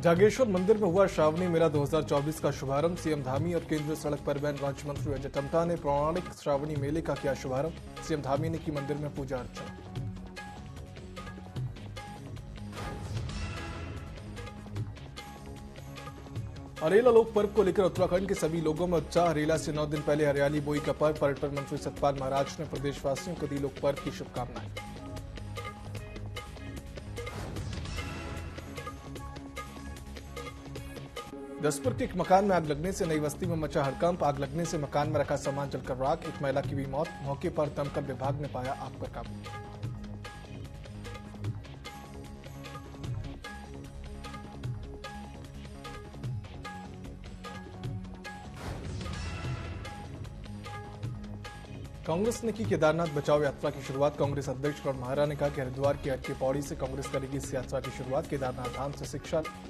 जागेश्वर मंदिर में हुआ श्रावणी मेला 2024 का शुभारंभ। सीएम धामी और केंद्रीय सड़क परिवहन राज्य मंत्री अजय टम्टा ने पौराणिक श्रावणी मेले का किया शुभारंभ। सीएम धामी ने की मंदिर में पूजा अर्चना। हरेला लोक पर्व को लेकर उत्तराखंड के सभी लोगों में उत्साह। हरेला से 9 दिन पहले हरियाली बोई का पर्व। पर्यटन मंत्री सतपाल महाराज ने प्रदेशवासियों को दी लोक पर्व की शुभकामनाएं। जसपुर के एक मकान में आग लगने से नई बस्ती में मचा हड़कंप। आग लगने से मकान में रखा सामान जलकर राख। एक महिला की भी मौत। मौके पर दमकल विभाग ने पाया आग पर काबू। कांग्रेस ने की केदारनाथ बचाओ यात्रा की शुरुआत। कांग्रेस अध्यक्ष करण महारा ने कहा कि हरिद्वार की अटकी पौड़ी से कांग्रेस करेगी इस यात्रा की शुरुआत। केदारनाथ धाम से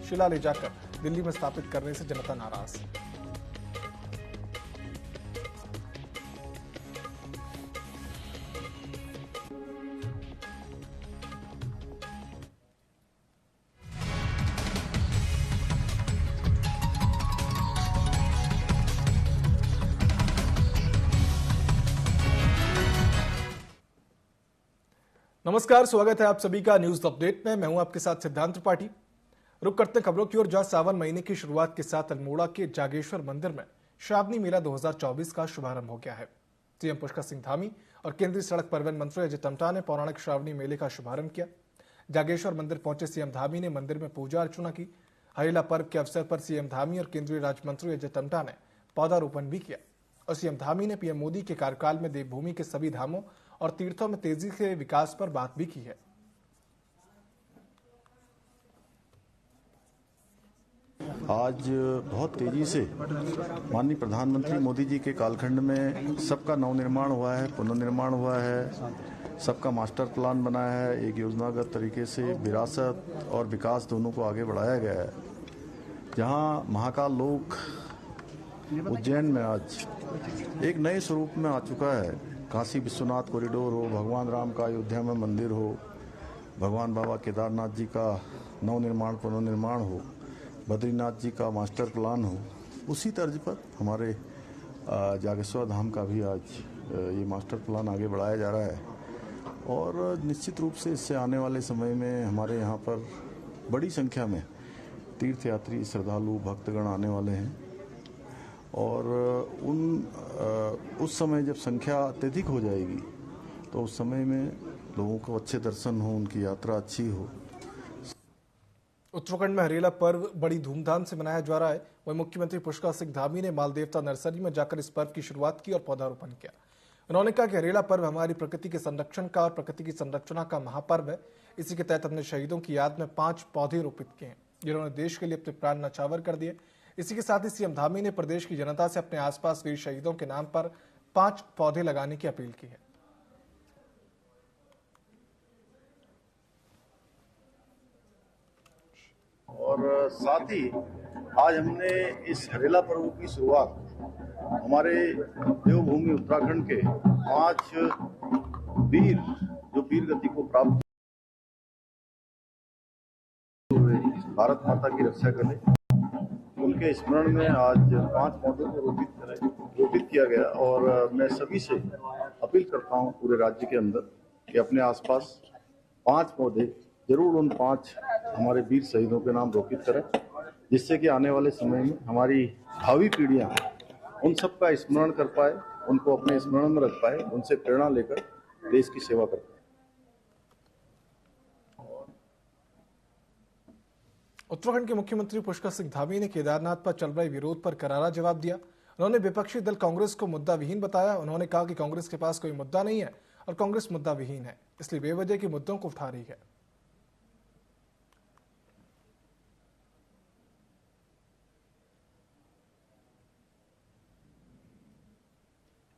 शिला ले जाकर दिल्ली में स्थापित करने से जनता नाराज। नमस्कार, स्वागत है आप सभी का न्यूज अपडेट में। मैं हूं आपके साथ सिद्धांत त्रिपाठी। रुक करते हैं खबरों की ओर, जहां सावन महीने की शुरुआत के साथ अल्मोड़ा के जागेश्वर मंदिर में श्रावणी मेला 2024 का शुभारंभ हो गया है। सीएम पुष्कर सिंह धामी और केंद्रीय सड़क परिवहन मंत्री अजय टम्टा ने पौराणिक श्रावणी मेले का शुभारंभ किया। जागेश्वर मंदिर पहुंचे सीएम धामी ने मंदिर में पूजा अर्चना की। हरेला पर्व के अवसर पर सीएम धामी और केंद्रीय राज्य मंत्री अजय टम्टा ने पौधारोपण भी किया। और सीएम धामी ने पीएम मोदी के कार्यकाल में देवभूमि के सभी धामों और तीर्थों में तेजी से विकास पर बात भी की है। आज बहुत तेजी से माननीय प्रधानमंत्री मोदी जी के कालखंड में सबका नवनिर्माण हुआ है, पुनर्निर्माण हुआ है, सबका मास्टर प्लान बनाया है। एक योजनागत तरीके से विरासत और विकास दोनों को आगे बढ़ाया गया है। जहां महाकाल लोक उज्जैन में आज एक नए स्वरूप में आ चुका है। काशी विश्वनाथ कॉरिडोर हो, भगवान राम का अयोध्या में मंदिर हो, भगवान बाबा केदारनाथ जी का नवनिर्माण पुनर्निर्माण हो, बद्रीनाथ जी का मास्टर प्लान हो, उसी तर्ज पर हमारे जागेश्वर धाम का भी आज ये मास्टर प्लान आगे बढ़ाया जा रहा है। और निश्चित रूप से इससे आने वाले समय में हमारे यहाँ पर बड़ी संख्या में तीर्थयात्री श्रद्धालु भक्तगण आने वाले हैं। और उस समय जब संख्या अत्यधिक हो जाएगी तो उस समय में लोगों को अच्छे दर्शन हो, उनकी यात्रा अच्छी हो। उत्तराखंड में हरेला पर्व बड़ी धूमधाम से मनाया जा रहा है। वहीं मुख्यमंत्री पुष्कर सिंह धामी ने माल देवता नर्सरी में जाकर इस पर्व की शुरुआत की और पौधारोपण किया। उन्होंने कहा कि हरेला पर्व हमारी प्रकृति के संरक्षण का और प्रकृति की संरचना का महापर्व है। इसी के तहत हमने शहीदों की याद में 5 पौधे रोपित किए हैं, जिन्होंने देश के लिए अपने प्राण न्यौछावर कर दिए। इसी के साथ ही सीएम धामी ने प्रदेश की जनता से अपने आसपास वीर शहीदों के नाम पर 5 पौधे लगाने की अपील की है। और साथ ही आज हमने इस हरेला पर्व की शुरुआत हमारे देवभूमि उत्तराखंड के 5 वीर जो वीर गति को प्राप्त हुए भारत माता की रक्षा करने, उनके स्मरण में आज 5 पौधों को रोपित किया गया। और मैं सभी से अपील करता हूं पूरे राज्य के अंदर कि अपने आसपास 5 पौधे जरूर उन 5 हमारे वीर शहीदों के नाम रोपित करें, जिससे कि आने वाले समय में हमारी भावी पीढ़ियां उन सब का स्मरण कर पाए, उनको अपने स्मरण में रख पाए, उनसे प्रेरणा लेकर देश की सेवा कर पाए। उत्तराखंड के मुख्यमंत्री पुष्कर सिंह धामी ने केदारनाथ पर चल रहे विरोध पर करारा जवाब दिया। उन्होंने विपक्षी दल कांग्रेस को मुद्दा विहीन बताया। उन्होंने कहा कि कांग्रेस के पास कोई मुद्दा नहीं है और कांग्रेस मुद्दा विहीन है, इसलिए बेवजह के मुद्दों को उठा रही है।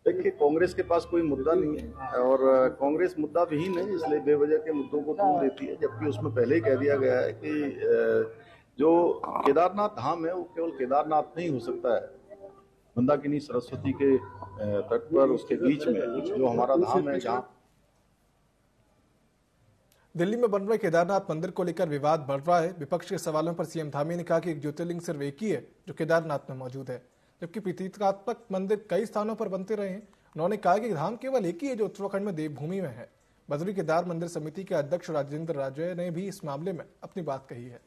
देखिए, कांग्रेस के पास कोई मुद्दा नहीं है और कांग्रेस मुद्दा विहीन है, इसलिए बेवजह के मुद्दों को तोड़ देती है। जबकि उसमें पहले ही कह दिया गया है कि जो केदारनाथ धाम है वो केवल केदारनाथ नहीं हो सकता है। मंदाकिनी सरस्वती के तट पर उसके बीच में जो हमारा धाम है, जहाँ दिल्ली में बन रहे केदारनाथ मंदिर को लेकर विवाद बढ़ रहा है। विपक्ष के सवालों पर सीएम धामी ने कहा कि एक ज्योतिर्लिंग सिर्फ एक ही है जो केदारनाथ में मौजूद है, जबकि प्रतीकात्मक मंदिर कई स्थानों पर बनते रहे हैं। उन्होंने कहा कि धाम केवल एक ही है जो उत्तराखंड में देवभूमि में है। बद्री केदार मंदिर समिति के अध्यक्ष राजेंद्र राजे ने भी इस मामले में अपनी बात कही है।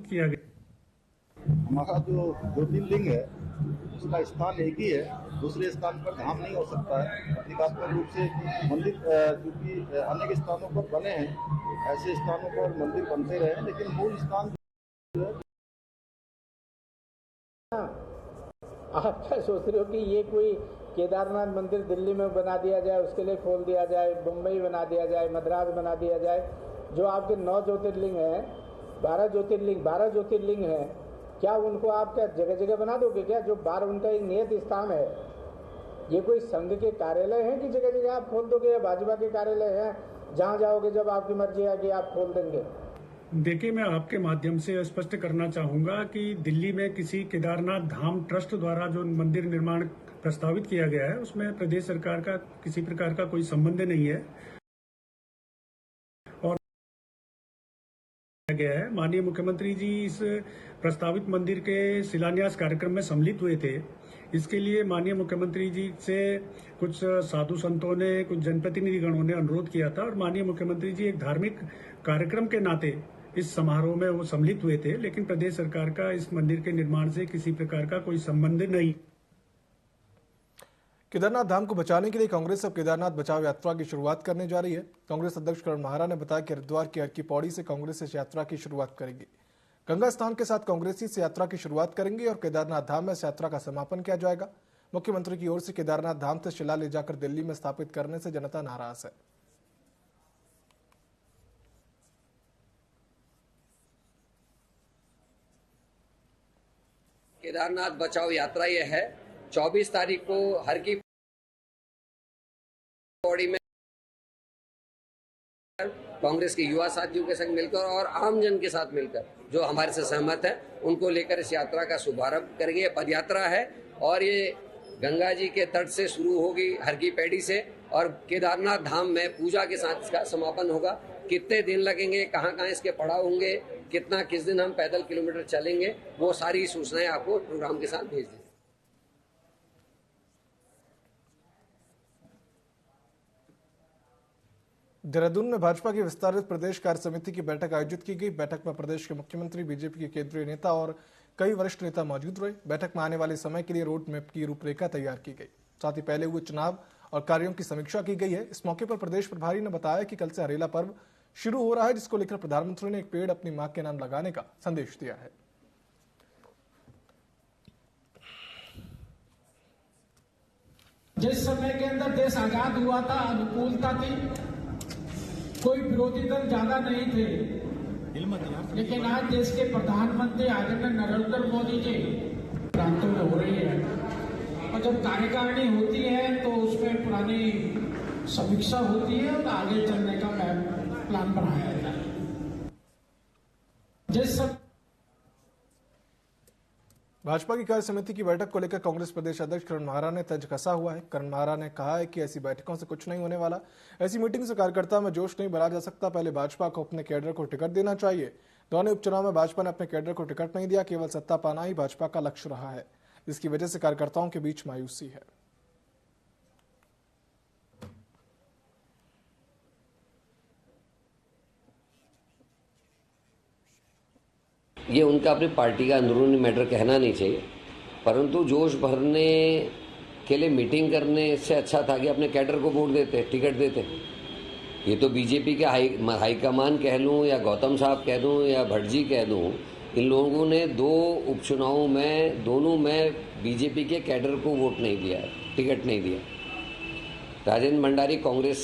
किया गया हमारा जो ज्योतिर्लिंग है उसका स्थान एक ही है, दूसरे स्थान पर धाम नहीं हो सकता है। प्रतीकात्मक रूप से मंदिर क्योंकि अनेक स्थानों पर बने हैं, ऐसे स्थानों पर मंदिर बनते रहे, लेकिन मूल स्थान आप क्या सोच रहे हो कि ये कोई केदारनाथ मंदिर दिल्ली में बना दिया जाए, उसके लिए खोल दिया जाए, मुंबई बना दिया जाए, मद्रास बना दिया जाए? जो आपके 9 ज्योतिर्लिंग हैं, 12 ज्योतिर्लिंग हैं, क्या उनको आप क्या जगह जगह बना दोगे क्या? जो 12 उनका एक नियत स्थान है। ये कोई संघ के कार्यालय हैं कि जगह जगह आप खोल दोगे, या भाजपा के कार्यालय हैं जहां जाओगे जब आपकी मर्जी आएगी आप खोल देंगे? देखिए, मैं आपके माध्यम से स्पष्ट करना चाहूंगा कि दिल्ली में किसी केदारनाथ धाम ट्रस्ट द्वारा जो मंदिर निर्माण प्रस्तावित किया गया है उसमें प्रदेश सरकार का किसी प्रकार का कोई संबंध नहीं है। और गया है, माननीय मुख्यमंत्री जी इस प्रस्तावित मंदिर के शिलान्यास कार्यक्रम में सम्मिलित हुए थे। इसके लिए माननीय मुख्यमंत्री जी से कुछ साधु संतों ने, कुछ जनप्रतिनिधिगणों ने अनुरोध किया था और माननीय मुख्यमंत्री जी एक धार्मिक कार्यक्रम के नाते इस समारोह में वो सम्मिलित हुए थे, लेकिन प्रदेश सरकार का इस मंदिर के निर्माण से किसी प्रकार का कोई संबंध नहीं। केदारनाथ धाम को बचाने के लिए कांग्रेस अब केदारनाथ बचाओ यात्रा की शुरुआत करने जा रही है। कांग्रेस अध्यक्ष करण महारा ने बताया कि हरिद्वार की हर की पौड़ी से कांग्रेस इस यात्रा की शुरुआत करेगी। गंगा स्नान के साथ कांग्रेसी इस यात्रा की शुरुआत करेंगे और केदारनाथ धाम में इस यात्रा का समापन किया जाएगा। मुख्यमंत्री की ओर से केदारनाथ धाम से शिला ले जाकर दिल्ली में स्थापित करने से जनता नाराज है। केदारनाथ बचाओ यात्रा ये है। 24 तारीख को हर की पौड़ी में कांग्रेस के युवा साथियों के संग मिलकर और आम जन के साथ मिलकर जो हमारे से सहमत है उनको लेकर इस यात्रा का शुभारंभ करेंगे। ये पदयात्रा है और ये गंगा जी के तट से शुरू होगी हर की पैड़ी से और केदारनाथ धाम में पूजा के साथ इसका समापन होगा। कितने दिन लगेंगे, कहाँ कहाँ इसके पड़ाव होंगे, कितना किस दिन हम पैदल किलोमीटर चलेंगे, वो सारी सूचनाएं आपको प्रोग्राम के साथ भेज देंगे। देहरादून में भाजपा की विस्तारित प्रदेश कार्य समिति की बैठक आयोजित की गई। बैठक में प्रदेश के मुख्यमंत्री, बीजेपी के केंद्रीय नेता और कई वरिष्ठ नेता मौजूद रहे। बैठक में आने वाले समय के लिए रोड मैप की रूपरेखा तैयार की गई। साथ ही पहले हुए चुनाव और कार्यों की समीक्षा की गई है। इस मौके पर प्रदेश प्रभारी ने बताया कि कल से हरेला पर्व शुरू हो रहा है, जिसको लेकर प्रधानमंत्री ने एक पेड़ अपनी मां के नाम लगाने का संदेश दिया है। जिस समय के अंदर देश आजाद हुआ था, अनुकूलता थी, कोई विरोधी दल ज्यादा नहीं थे, लेकिन आज देश के प्रधानमंत्री आदरणीय नरेंद्र मोदी जी प्रांतों में हो रही है और जब कार्यकारिणी होती है तो उसमें पुरानी समीक्षा होती है और आगे चलने का प्लान बनाया जाता है। जिस सब भाजपा की कार्य समिति की बैठक को लेकर कांग्रेस प्रदेश अध्यक्ष करण महारा ने तंज कसा हुआ है। करण महारा ने कहा है कि ऐसी बैठकों से कुछ नहीं होने वाला, ऐसी मीटिंग से कार्यकर्ता में जोश नहीं भरा जा सकता। पहले भाजपा को अपने कैडर को टिकट देना चाहिए। दोनों उपचुनाव में भाजपा ने अपने कैडर को टिकट नहीं दिया, केवल सत्ता पाना ही भाजपा का लक्ष्य रहा है, जिसकी वजह से कार्यकर्ताओं के बीच मायूसी है। ये उनका अपनी पार्टी का अंदरूनी मैटर कहना नहीं चाहिए, परंतु जोश भरने के लिए मीटिंग करने से अच्छा था कि अपने कैडर को वोट देते, टिकट देते। ये तो बीजेपी के हाईकमान कह लूँ या गौतम साहब कह दूँ या भट्ट जी कह दूँ, इन लोगों ने 2 उपचुनावों में दोनों में बीजेपी के कैडर को वोट नहीं दिया, टिकट नहीं दिया। राजेंद्र भंडारी कांग्रेस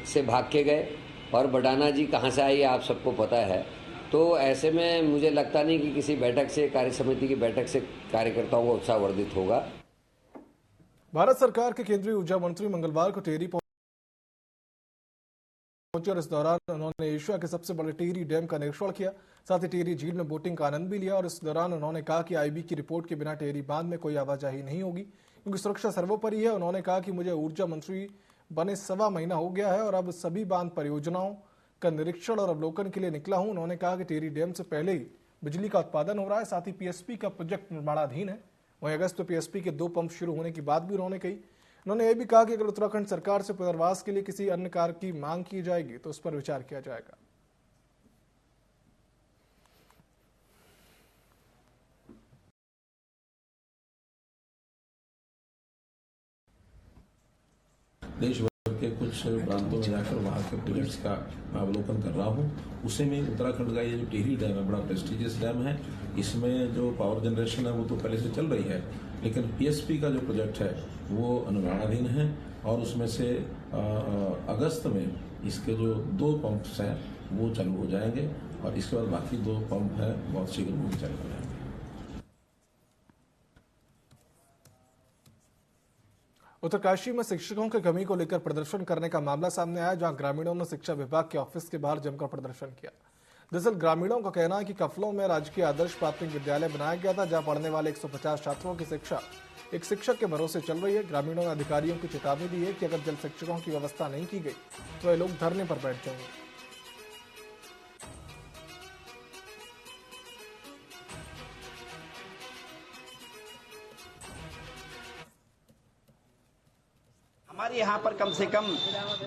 से भाग के गए और बडाना जी कहाँ से आई आप सबको पता है। तो ऐसे में मुझे लगता नहीं कि किसी बैठक से, कार्य समिति की बैठक से कार्यकर्ताओं को उत्साहवर्धित होगा। भारत सरकार के केंद्रीय ऊर्जा मंत्री मंगलवार को टेहरी पहुंचे और इस दौरान उन्होंने एशिया के सबसे बड़े टिहरी डैम का निरीक्षण किया। साथ ही टिहरी झील में बोटिंग का आनंद भी लिया और इस दौरान उन्होंने कहा कि आईबी की रिपोर्ट के बिना टिहरी बांध में कोई आवाजाही नहीं होगी, क्योंकि सुरक्षा सर्वोपरि है। उन्होंने कहा कि मुझे ऊर्जा मंत्री बने 1.25 महीना हो गया है और अब सभी बांध परियोजनाओं का निरीक्षण और अवलोकन के लिए निकला हूं। उन्होंने कहा कि टिहरी डैम से पहले ही बिजली का उत्पादन हो रहा है, साथ ही पीएसपी का प्रोजेक्ट निर्माणाधीन है। वहीं अगस्त में पीएसपी के 2 पंप शुरू होने की बात भी उन्होंने कही। उन्होंने यह भी कहा कि अगर उत्तराखंड सरकार से पुनर्वास के लिए किसी अन्य कार्य की मांग की जाएगी तो उस पर विचार किया जाएगा। देश भर के कुछ प्रांतों में जाकर वहाँ के प्रोजेक्ट्स का अवलोकन कर रहा हूँ। उसी में उत्तराखंड का ये जो टिहरी डैम है, बड़ा प्रेस्टिजियस डैम है। इसमें जो पावर जनरेशन है वो तो पहले से चल रही है, लेकिन पीएसपी का जो प्रोजेक्ट है वो अनुमानाधीन है और उसमें से अगस्त में इसके जो 2 पंप्स हैं वो चालू हो जाएंगे और इसके बाद बाकी 2 पंप हैं बहुत शीघ्र वो चालू हो जाएंगे। उत्तरकाशी में शिक्षकों की कमी को लेकर प्रदर्शन करने का मामला सामने आया, जहां ग्रामीणों ने शिक्षा विभाग के ऑफिस के बाहर जमकर प्रदर्शन किया। दरअसल ग्रामीणों का कहना है कि कफलों में राजकीय आदर्श प्राथमिक विद्यालय बनाया गया था, जहां पढ़ने वाले 150 छात्रों की शिक्षा एक शिक्षक के भरोसे चल रही है। ग्रामीणों ने अधिकारियों को चेतावनी दी है कि अगर जल शिक्षकों की व्यवस्था नहीं की गई तो वे लोग धरने पर बैठ जाएंगे। हमारे यहाँ पर कम से कम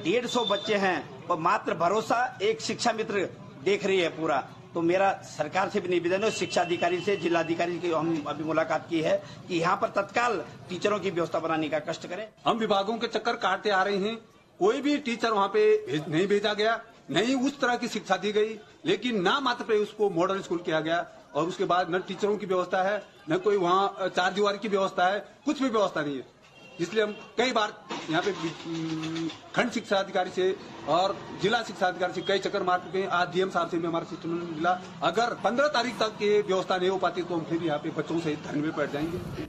150 बच्चे हैं और मात्र भरोसा एक शिक्षा मित्र देख रही है पूरा। तो मेरा सरकार से भी निवेदन है, शिक्षा अधिकारी से, जिलाधिकारी की हम अभी मुलाकात की है कि यहाँ पर तत्काल टीचरों की व्यवस्था बनाने का कष्ट करें। हम विभागों के चक्कर काटते आ रहे हैं, कोई भी टीचर वहाँ पे नहीं भेजा गया, नहीं उस तरह की शिक्षा दी गई, लेकिन ना मात्र पे उसको मॉडल स्कूल किया गया और उसके बाद न टीचरों की व्यवस्था है, न कोई वहाँ 4 दीवार की व्यवस्था है, कुछ भी व्यवस्था नहीं है। इसलिए हम कई बार यहाँ पे खंड शिक्षा अधिकारी से और जिला शिक्षा अधिकारी से कई चक्कर मार चुके हैं। आज डीएम साहब से भी हमारा शिक्षण मिला, अगर 15 तारीख तक ये व्यवस्था नहीं हो पाती तो हम फिर यहाँ पे बच्चों से धरने में बैठ जाएंगे।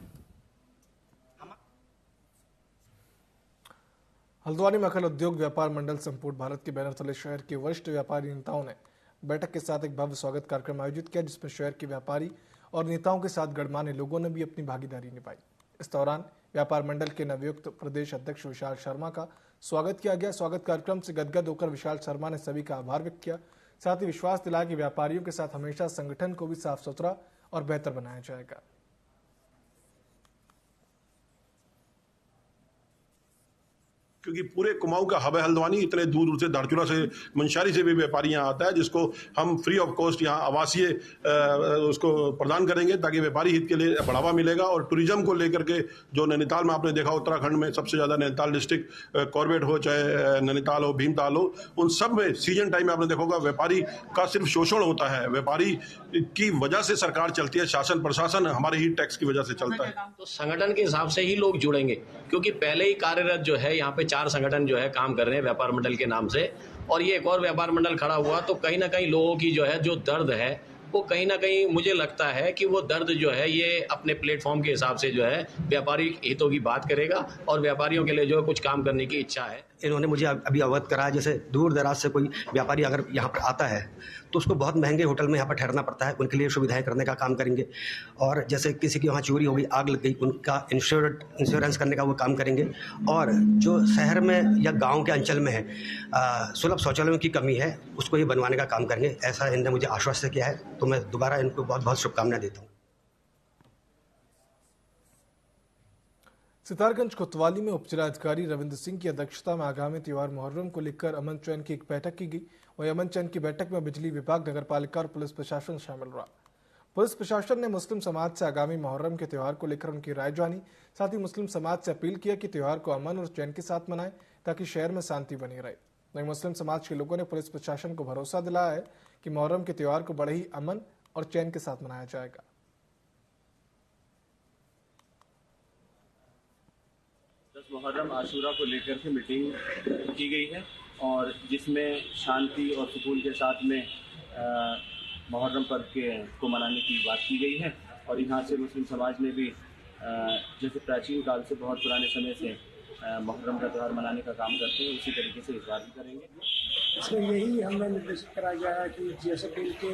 हल्द्वानी में अखिल उद्योग व्यापार मंडल संपूर्ण भारत के बैनर तले शहर के वरिष्ठ व्यापारी नेताओं ने बैठक के साथ एक भव्य स्वागत कार्यक्रम आयोजित किया, जिसमें शहर के व्यापारी और नेताओं के साथ गणमान्य लोगों ने भी अपनी भागीदारी निभाई। इस दौरान व्यापार मंडल के नवयुक्त प्रदेश अध्यक्ष विशाल शर्मा का स्वागत किया गया। स्वागत कार्यक्रम से गदगद होकर विशाल शर्मा ने सभी का आभार व्यक्त किया, साथ ही विश्वास दिलाया कि व्यापारियों के साथ हमेशा संगठन को भी साफ सुथरा और बेहतर बनाया जाएगा। क्योंकि पूरे कुमाऊं का हब है हल्द्वानी, इतने दूर दूर से धारचूला से मंशारी से भी व्यापारी यहाँ आता है, जिसको हम फ्री ऑफ कॉस्ट यहाँ आवासीय उसको प्रदान करेंगे ताकि व्यापारी हित के लिए बढ़ावा मिलेगा। और टूरिज्म को लेकर के जो नैनीताल में आपने देखा, उत्तराखंड में सबसे ज्यादा नैनीताल डिस्ट्रिक्ट कॉर्बेट हो चाहे नैनीताल हो, भीमताल हो, उन सब में सीजन टाइम में आपने देखोगा व्यापारी का सिर्फ शोषण होता है। व्यापारी की वजह से सरकार चलती है, शासन प्रशासन हमारे ही टैक्स की वजह से चलता है। तो संगठन के हिसाब से ही लोग जुड़ेंगे, क्योंकि पहले ही कार्यरत जो है यहाँ पे 4 संगठन जो है काम कर रहे हैं व्यापार मंडल के नाम से, और ये एक और व्यापार मंडल खड़ा हुआ तो कहीं ना कहीं लोगों की जो है जो दर्द है वो कहीं ना कहीं मुझे लगता है कि वो दर्द जो है ये अपने प्लेटफॉर्म के हिसाब से जो है व्यापारी हितों की बात करेगा और व्यापारियों के लिए जो है कुछ काम करने की इच्छा है। इन्होंने मुझे अभी अवगत कराया, जैसे दूर दराज से कोई व्यापारी अगर यहाँ पर आता है तो उसको बहुत महंगे होटल में यहाँ पर ठहरना पड़ता है, उनके लिए सुविधाएं करने का काम करेंगे। और जैसे किसी की वहाँ चोरी हो गई, आग लग गई, उनका इंश्योरेंस करने का वो काम करेंगे। और जो शहर में या गाँव के अंचल में है सुलभ शौचालयों की कमी है, उसको ये बनवाने का काम करेंगे, ऐसा इन्होंने मुझे आश्वस्त किया है। तो मैं दोबारा इनको बहुत बहुत शुभकामनाएं देता हूँ। सितारगंज कोतवाली में उपजिलाधिकारी रविंद्र सिंह की अध्यक्षता में आगामी त्योहार मुहर्रम को लेकर अमन चैन की एक बैठक की गई। वहीं अमन चैन की बैठक में बिजली विभाग, नगरपालिका और पुलिस प्रशासन शामिल रहा। पुलिस प्रशासन ने मुस्लिम समाज से आगामी मुहर्रम के त्योहार को लेकर उनकी राय जानी, साथ ही मुस्लिम समाज से अपील किया कि त्योहार को अमन और चैन के साथ मनाएं ताकि शहर में शांति बनी रहे। वहीं मुस्लिम समाज के लोगों ने पुलिस प्रशासन को भरोसा दिलाया है कि मुहर्रम के त्योहार को बड़े ही अमन और चैन के साथ मनाया जाएगा। मुहर्रम आशूरा को लेकर के मीटिंग की गई है और जिसमें शांति और सुकून के साथ में मुहर्रम पर्व को मनाने की बात की गई है। और यहाँ से मुस्लिम समाज ने भी जैसे प्राचीन काल से बहुत पुराने समय से मुहर्रम का त्यौहार मनाने का काम करते हैं, उसी तरीके से इस बार भी करेंगे। इसमें यही हमने निर्देशित कराया गया है कि जैसे पहले के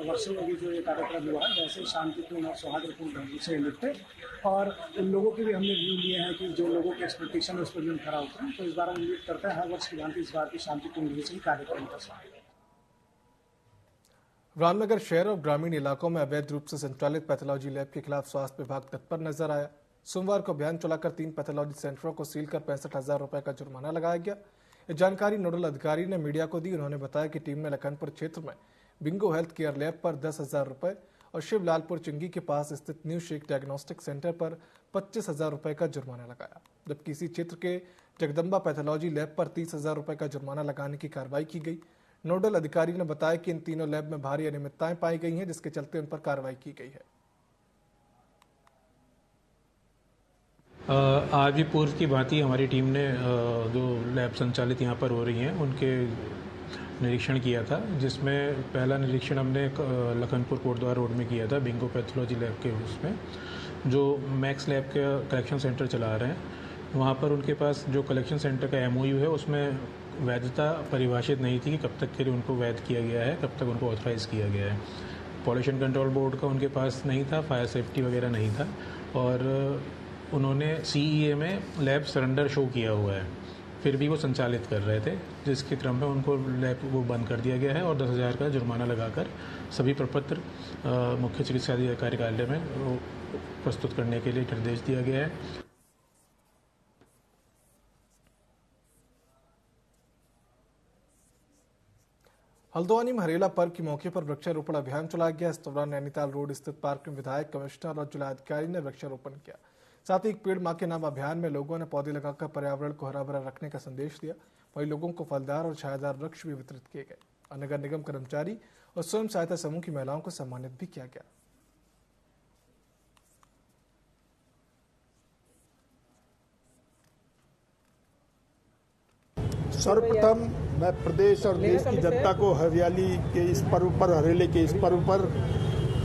वर्षों में भी जो ये कार्यक्रम हुआ है वैसे शांतिपूर्ण और सौहार्दपूर्ण ढंग से निपटे। और उन लोगों के भी हमने व्यू लिए हैं कि जो लोगों के एक्सपेक्टेशन है उस पर भी हम खरा उतरें। तो इस बार हम उम्मीद करते हैं हर वर्ष की भांति इस बार भी शांतिपूर्ण ढंग से ही कार्यक्रम कर सकें। रामनगर शहर और ग्रामीण इलाकों में अवैध रूप से संचालित पैथोलॉजी लैब के खिलाफ स्वास्थ्य विभाग तत्पर नजर आया। सोमवार को अभियान चलाकर 3 पैथोलॉजी सेंटरों को सील कर 65,000 रुपए का जुर्माना लगाया गया। ये जानकारी नोडल अधिकारी ने मीडिया को दी। उन्होंने बताया कि टीम ने लखनपुर क्षेत्र में बिंगो हेल्थ केयर लैब पर 10,000 रुपए और शिवलालपुर चिंगी के पास स्थित न्यू शेख डायग्नोस्टिक सेंटर पर 25,000 रुपए का जुर्माना लगाया, जबकि इसी क्षेत्र के जगदम्बा पैथोलॉजी लैब पर 30,000 रुपए का जुर्माना लगाने की कार्रवाई की गई। नोडल अधिकारी ने बताया कि इन तीनों लैब में भारी अनियमितताएं पाई गई हैं, जिसके चलते उन पर कार्रवाई की गई है। आज भी पूर्व की भांति हमारी टीम ने जो लैब संचालित यहाँ पर हो रही हैं उनके निरीक्षण किया था, जिसमें पहला निरीक्षण हमने लखनपुर कोटद्वार रोड में किया था बिंगो पैथोलॉजी लैब के उसमें, जो मैक्स लैब के कलेक्शन सेंटर चला रहे हैं। वहाँ पर उनके पास जो कलेक्शन सेंटर का MOU है उसमें वैधता परिभाषित नहीं थी कि कब तक के लिए उनको वैध किया गया है, कब तक उनको ऑथराइज़ किया गया है। पॉल्यूशन कंट्रोल बोर्ड का उनके पास नहीं था, फायर सेफ्टी वगैरह नहीं था, और उन्होंने CEA में लैब सरेंडर शो किया हुआ है, फिर भी वो संचालित कर रहे थे, जिसके क्रम में उनको लैब वो बंद कर दिया गया है और 10,000 का जुर्माना लगाकर सभी प्रपत्र मुख्य चिकित्सा अधिकारी कार्यालय में प्रस्तुत करने के लिए निर्देश दिया गया है। हल्द्वानी में हरेला पर्व के मौके पर वृक्षारोपण अभियान चलाया गया। इस दौरान नैनीताल रोड स्थित पार्क में विधायक, कमिश्नर और जिलाधिकारी ने वृक्षारोपण किया। साथ ही एक पेड़ मां के नाम अभियान में लोगों ने पौधे लगाकर पर्यावरण को हरा भरा रखने का संदेश दिया। वहीं लोगों को फलदार और छायादार वृक्ष भी वितरित किए गए। नगर निगम कर्मचारी और स्वयं सहायता समूह की महिलाओं को सम्मानित भी किया गया। सर्वप्रथम मैं प्रदेश और देश की जनता को हरियाली के इस पर्व पर, हरेले के इस पर्व पर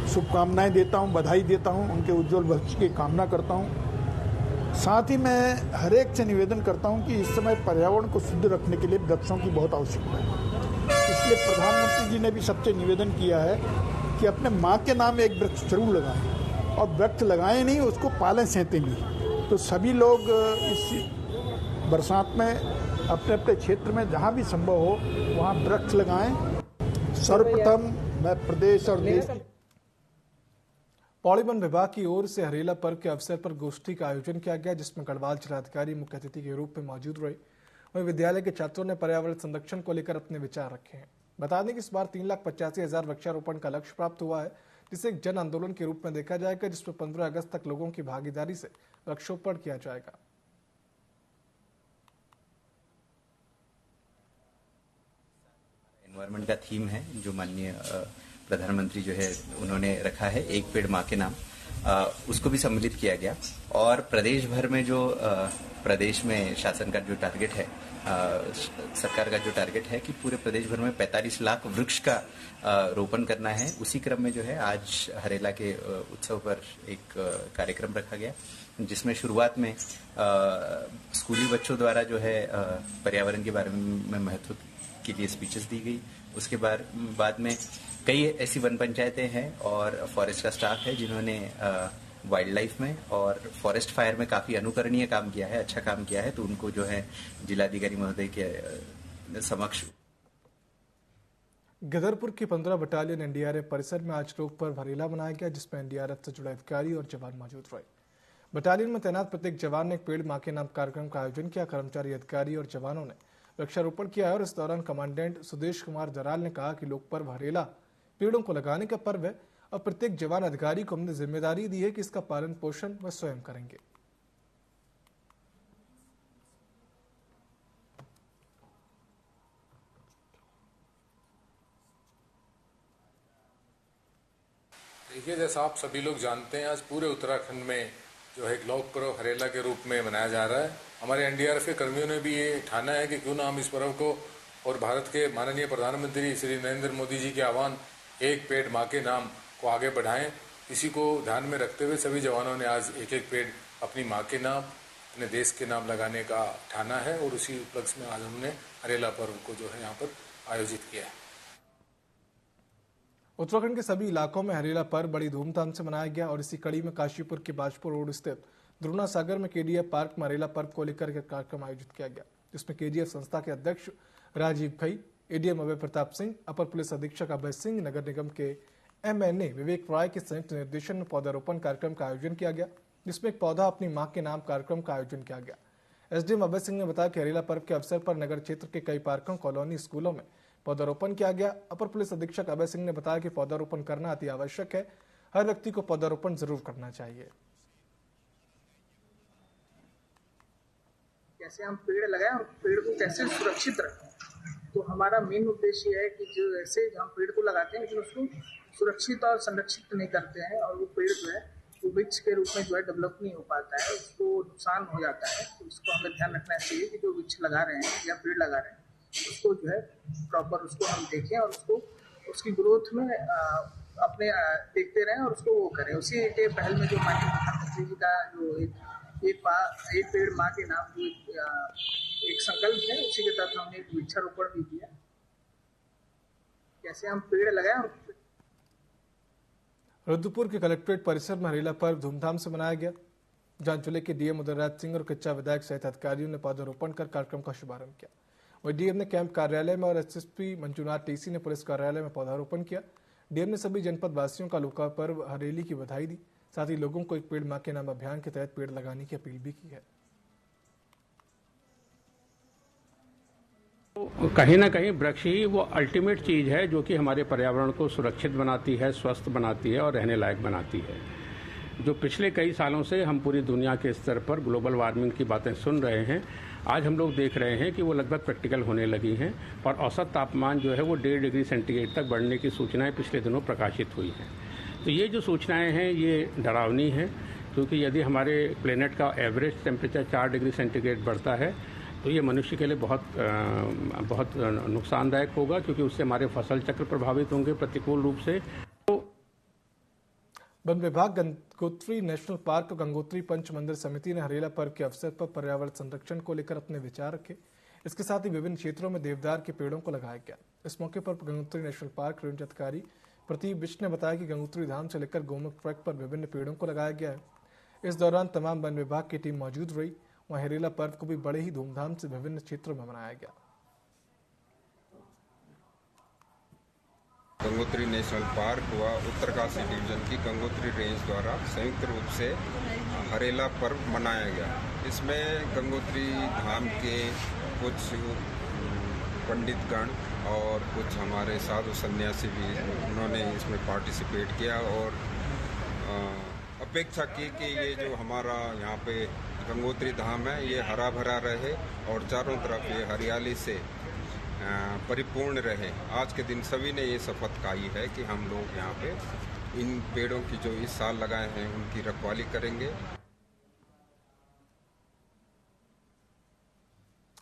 शुभकामनाएं देता हूं, बधाई देता हूं, उनके उज्जवल भविष्य की कामना करता हूं। साथ ही मैं हर एक से निवेदन करता हूं कि इस समय पर्यावरण को शुद्ध रखने के लिए वृक्षों की बहुत आवश्यकता है। इसलिए प्रधानमंत्री जी ने भी सबसे निवेदन किया है कि अपने माँ के नाम एक वृक्ष जरूर लगाएं, और वृक्ष लगाएं नहीं, उसको पालें सहते भी। तो सभी लोग इस बरसात में अपने अपने क्षेत्र में जहां भी संभव हो वहां वृक्ष लगाएं। सर्वप्रथम मैं प्रदेश और देश की पौड़ी वन विभाग की ओर से हरेला पर्व के अवसर पर गोष्ठी का आयोजन किया गया, जिसमें गढ़वाल जिलाधिकारी मुख्य अतिथि के रूप में मौजूद रहे। वहीं विद्यालय के छात्रों ने पर्यावरण संरक्षण को लेकर अपने विचार रखे हैं। बता दें कि इस बार 3,85,000 वृक्षारोपण का लक्ष्य प्राप्त हुआ है, जिसे एक जन आंदोलन के रूप में देखा जाएगा, जिसमें 15 अगस्त तक लोगों की भागीदारी से वृक्षारोपण किया जाएगा। एनवायरमेंट का थीम है जो माननीय प्रधानमंत्री जो है उन्होंने रखा है, एक पेड़ माँ के नाम, उसको भी सम्मिलित किया गया। और प्रदेश भर में जो प्रदेश में शासन का जो टारगेट है, सरकार का जो टारगेट है कि पूरे प्रदेश भर में 45 लाख वृक्ष का रोपण करना है, उसी क्रम में जो है आज हरेला के उत्सव पर एक कार्यक्रम रखा गया, जिसमें शुरुआत में स्कूली बच्चों द्वारा जो है पर्यावरण के बारे में महत्व के लिए स्पीचेस दी गई। उसके बाद में कई ऐसी वन पंचायतें हैं और फॉरेस्ट का स्टाफ है जिन्होंने वाइल्ड लाइफ में और फॉरेस्ट फायर में काफी अनुकरणीय काम किया है, अच्छा काम किया है, तो उनको जो है जिलाधिकारी महोदय के समक्ष। गदरपुर की 15 बटालियन NDRF परिसर में आज रोग पर हरेला मनाया गया, जिसमें NDRF से जुड़े अधिकारी और जवान मौजूद रहे। बटालियन में तैनात प्रत्येक जवान ने एक पेड़ माँ के नाम कार्यक्रम का आयोजन किया। कर्मचारी, अधिकारी और जवानों ने वृक्षारोपण किया है और इस दौरान कमांडेंट सुदेश कुमार दराल ने कहा कि लोक पर्व हरेला पेड़ों को लगाने का पर्व है और प्रत्येक जवान अधिकारी को हमने जिम्मेदारी दी है कि इसका पालन पोषण वह स्वयं करेंगे। देखिए, जैसा आप सभी लोग जानते हैं, आज पूरे उत्तराखंड में जो है लोक पर्व हरेला के रूप में मनाया जा रहा है। हमारे NDRF के कर्मियों ने भी ये ठाना है कि क्यों ना हम इस पर्व को और भारत के माननीय प्रधानमंत्री श्री नरेंद्र मोदी जी के आह्वान एक पेड़ माँ के नाम को आगे बढ़ाएं। इसी को ध्यान में रखते हुए सभी जवानों ने आज एक एक पेड़ अपनी माँ के नाम, अपने देश के नाम लगाने का ठाना है और उसी उपलक्ष्य में आज हमने हरेला पर्व को जो है यहाँ पर आयोजित किया है। उत्तराखंड के सभी इलाकों में हरेला पर्व बड़ी धूमधाम से मनाया गया और इसी कड़ी में काशीपुर के बाजपुर रोड स्थित द्रोणा सागर में केडीएफ पार्क में हरेला पर्व को लेकर के कार्यक्रम आयोजित किया गया, जिसमें केडीएफ संस्था के अध्यक्ष राजीव घई, एडीएम अभय प्रताप सिंह, अपर पुलिस अधीक्षक अभय सिंह, नगर निगम के एमएनए विवेक राय के संयुक्त निर्देशन में पौधारोपण कार्यक्रम का आयोजन किया गया, जिसमें एक पौधा अपनी मां के नाम कार्यक्रम का आयोजन किया गया। एसडीएम अभय सिंह ने बताया कि हरेला पर्व के अवसर पर नगर क्षेत्र के कई पार्कों, कॉलोनी, स्कूलों में पौधारोपण किया गया। अपर पुलिस अधीक्षक अभय सिंह ने बताया कि पौधारोपण करना अति आवश्यक है, हर व्यक्ति को पौधारोपण जरूर करना चाहिए। कैसे हम पेड़ लगाएं और पेड़ को कैसे सुरक्षित रखें, तो हमारा मेन उद्देश्य है कि जो ऐसे हम पेड़ को लगाते हैं लेकिन उसको सुरक्षित और संरक्षित नहीं करते हैं और वो पेड़ जो है वो वृक्ष के रूप में जो है डेवलप नहीं हो पाता है, उसको नुकसान हो जाता है। तो इसको हमें ध्यान रखना चाहिए कि जो वृक्ष लगा रहे हैं या पेड़ लगा रहे हैं उसको जो है प्रॉपर उसको हम देखें और उसको उसकी ग्रोथ में अपने देखते रहें और उसको वो करें। उसी के पहल में जो माननीय प्रधानमंत्री जी का जो एक पेड़ माँ के नाम जो एक संकल्प है, उसी के तहत हमने एक वृक्षारोपण भी किया। कैसे हम पेड़ लगाएं। रुद्रपुर के कलेक्ट्रेट परिसर में हरेला पर्व धूमधाम से मनाया गया, जहां जिले के डीएम उदयराज सिंह और कच्चा विधायक सहित अधिकारियों ने पौधारोपण कर कार्यक्रम का शुभारंभ किया। वही डीएम ने कैंप कार्यालय में और एसएसपी मंजुनाथ टीसी ने पुलिस कार्यालय में पौधारोपण किया। डीएम ने सभी जनपद वासियों का लोका पर्व हरेली की बधाई दी, साथ ही लोगों को एक पेड़ मां के नाम अभियान के तहत पेड़ लगाने की अपील भी की है। कहीं ना कहीं वृक्ष ही वो अल्टीमेट चीज है जो कि हमारे पर्यावरण को सुरक्षित बनाती है, स्वस्थ बनाती है और रहने लायक बनाती है। जो पिछले कई सालों से हम पूरी दुनिया के स्तर पर ग्लोबल वार्मिंग की बातें सुन रहे हैं, आज हम लोग देख रहे हैं कि वो लगभग प्रैक्टिकल होने लगी हैं और औसत तापमान जो है वो 1.5 डिग्री सेंटीग्रेड तक बढ़ने की सूचनाएं पिछले दिनों प्रकाशित हुई हैं। तो ये जो सूचनाएं हैं ये डरावनी हैं, क्योंकि यदि हमारे प्लेनेट का एवरेज टेम्परेचर 4 डिग्री सेंटीग्रेड बढ़ता है तो ये मनुष्य के लिए बहुत नुकसानदायक होगा, क्योंकि उससे हमारे फसल चक्र प्रभावित होंगे प्रतिकूल रूप से। वन विभाग, गंगोत्री नेशनल पार्क और गंगोत्री पंच मंदिर समिति ने हरेला पर्व के अवसर पर पर्यावरण संरक्षण को लेकर अपने विचार रखे। इसके साथ ही विभिन्न क्षेत्रों में देवदार के पेड़ों को लगाया गया। इस मौके पर गंगोत्री नेशनल पार्क रेंज अधिकारी प्रदीप बिष्ट ने बताया कि गंगोत्री धाम से लेकर गोमुख ट्रैक पर विभिन्न पेड़ों को लगाया गया है। इस दौरान तमाम वन विभाग की टीम मौजूद रही। वहीं हरेला पर्व को भी बड़े ही धूमधाम से विभिन्न क्षेत्रों में मनाया गया। गंगोत्री नेशनल पार्क व उत्तरकाशी डिवीजन की गंगोत्री रेंज द्वारा संयुक्त रूप से हरेला पर्व मनाया गया। इसमें गंगोत्री धाम के कुछ पंडितगण और कुछ हमारे साधु सन्यासी भी उन्होंने इसमें पार्टिसिपेट किया और अपेक्षा की कि ये जो हमारा यहाँ पे गंगोत्री धाम है ये हरा भरा रहे और चारों तरफ ये हरियाली से परिपूर्ण रहे। आज के दिन सभी ने ये शपथ खाई है कि हम लोग यहाँ पे इन पेड़ों की जो इस साल लगाए हैं उनकी रखवाली करेंगे।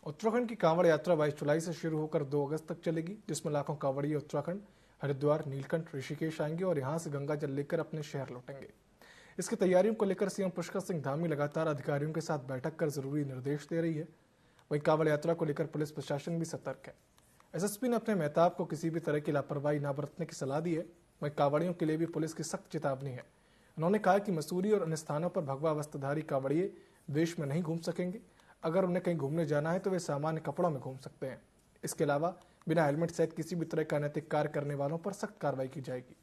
उत्तराखंड की कांवड़ यात्रा 22 जुलाई से शुरू होकर 2 अगस्त तक चलेगी, जिसमें लाखों कांवड़िए उत्तराखंड, हरिद्वार, नीलकंठ, ऋषिकेश आएंगे और यहां से गंगा जल लेकर अपने शहर लौटेंगे। इसकी तैयारियों को लेकर सीएम पुष्कर सिंह धामी लगातार अधिकारियों के साथ बैठक कर जरूरी निर्देश दे रही है। वहीं कांवड़ यात्रा को लेकर पुलिस प्रशासन भी सतर्क है। एसएसपी ने अपने मेहताब को किसी भी तरह की लापरवाही न बरतने की सलाह दी है। वहीं कांवड़ियों के लिए भी पुलिस की सख्त चेतावनी है। उन्होंने कहा कि मसूरी और अन्य स्थानों पर भगवा वस्त्रधारी कांवड़िए देश में नहीं घूम सकेंगे। अगर उन्हें कहीं घूमने जाना है तो वे सामान्य कपड़ों में घूम सकते हैं। इसके अलावा बिना हेलमेट सहित किसी भी तरह का अनैतिक कार्य करने वालों पर सख्त कार्रवाई की जाएगी।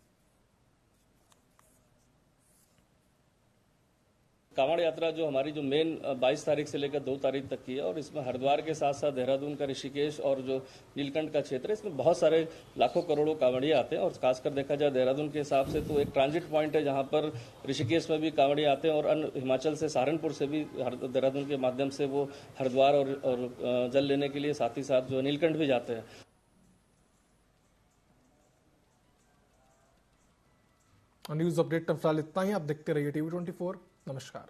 कांवड़ यात्रा जो हमारी जो मेन 22 तारीख से लेकर 2 तारीख तक की है और इसमें हरिद्वार के साथ साथ देहरादून का ऋषिकेश और जो नीलकंठ का क्षेत्र है, इसमें बहुत सारे लाखों करोड़ों कांवड़िए आते हैं। और खासकर देखा जाए देहरादून के हिसाब से तो एक ट्रांजिट पॉइंट है जहां पर ऋषिकेश में भी कांवड़िए आते हैं और अन्य हिमाचल से सहारनपुर से भी देहरादून के माध्यम से वो हरिद्वार और जल लेने के लिए साथ ही साथ जो नीलकंठ भी जाते हैं। न्यूज अपडेट का फिलहाल इतना ही। आप देखते रहिए TV24। नमस्कार।